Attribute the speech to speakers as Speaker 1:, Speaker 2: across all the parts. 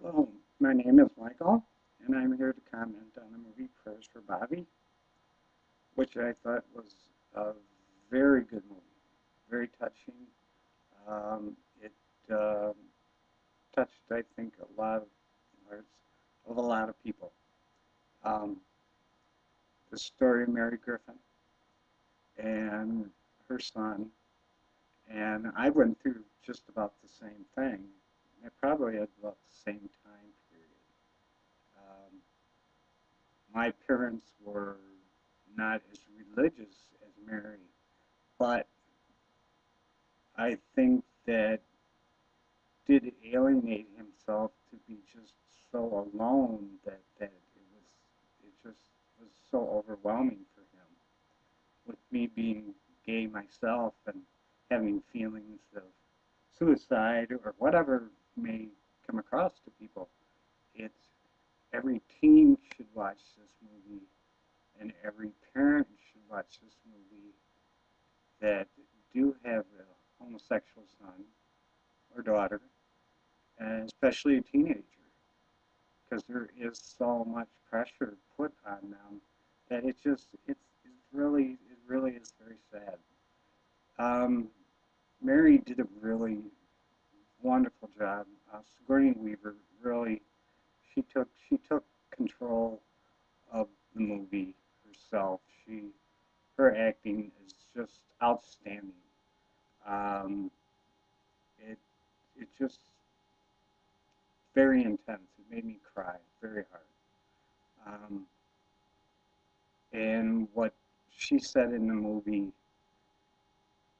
Speaker 1: Hello, my name is Michael, and I'm here to comment on the movie Prayers for Bobby, which I thought was a very good movie, very touching. It touched, I think, a lot of hearts of a lot of people. Um, the story of Mary Griffin and her son, and I went through just about the same thing. I probably at about the same time period. Um, my parents were not as religious as Mary, but I think that did alienate himself to be just so alone that it just was so overwhelming for him. With me being gay myself and having feelings of suicide or whatever may come across to people, it's every teen should watch this movie and every parent should watch this movie that do have a homosexual son or daughter, and especially a teenager, because there is so much pressure put on them that it really is very sad. Um, Mary did a really wonderful job. Sigourney Weaver really she took control of the movie herself. Her acting is just outstanding. Um, it it just very intense. It made me cry very hard. And what she said in the movie,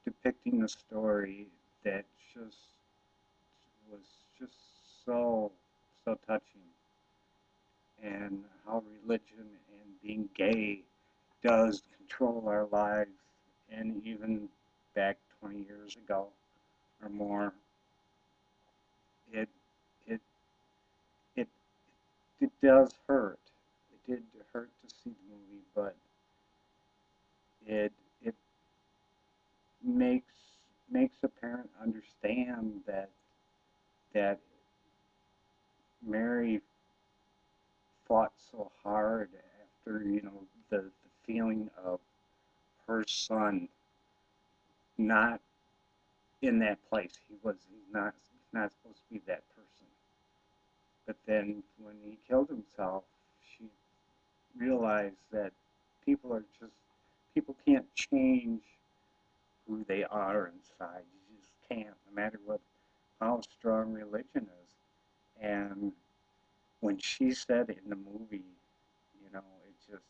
Speaker 1: depicting the story, that just was just so touching, and how religion and being gay does control our lives, and even back 20 years ago or more, it it it it does hurt. It did hurt to see the movie, but it it makes makes a parent understand that Mary fought so hard after the feeling of her son not in that place. He's not supposed to be that person. But then when he killed himself, she realized that people are just people can't change who they are inside. You just can't, no matter what how strong religion is. And when she said in the movie, it just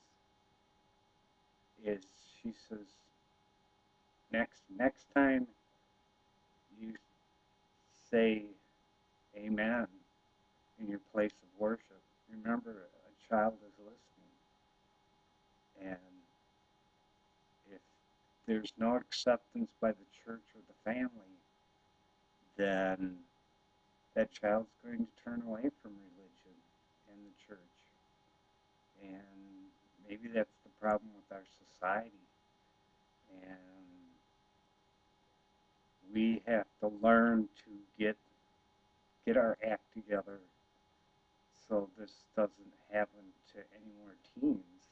Speaker 1: is. She says, next time you say Amen in your place of worship, remember a child is listening, and if there's no acceptance by the church or the family, then that child's going to turn away from religion and the church. And maybe that's the problem with our society. And we have to learn to get our act together so this doesn't happen to any more teens,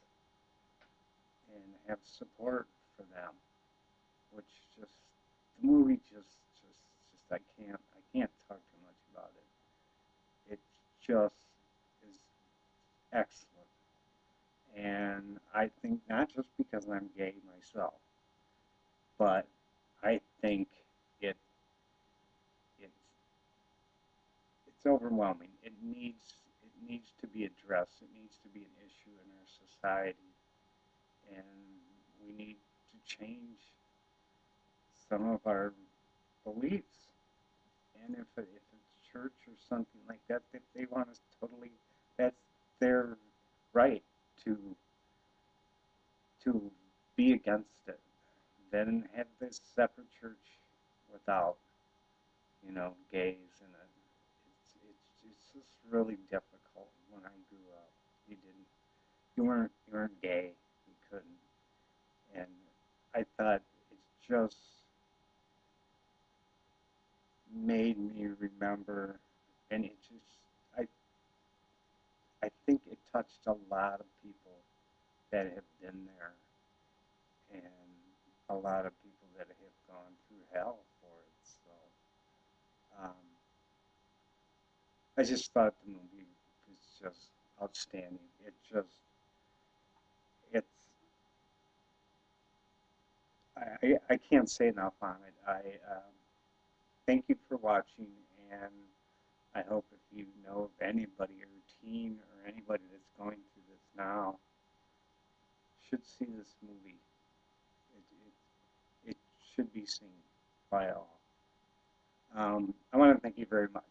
Speaker 1: and have support for them. Which just the movie just I can't talk too much about it. It just is excellent. And I think not just because I'm gay myself, but I think it it's it's overwhelming. It needs to be addressed. It needs to be an issue in our society, and we need to change some of our beliefs. And if it's church or something like that, if they want us totally, that's their right to to be against it. Then have this separate church without, gays in it. It's just really difficult. When I grew up, you weren't gay, you couldn't, and I thought it's just made me remember, and it just I I think it touched a lot of people that have been there, and a lot of people that have gone through hell for it. So I just thought the movie was just outstanding. It's I can't say enough on it. I thank you for watching, and I hope if you know of anybody or teen or anybody that's going through this now, should see this movie. It should be seen by all. I want to thank you very much.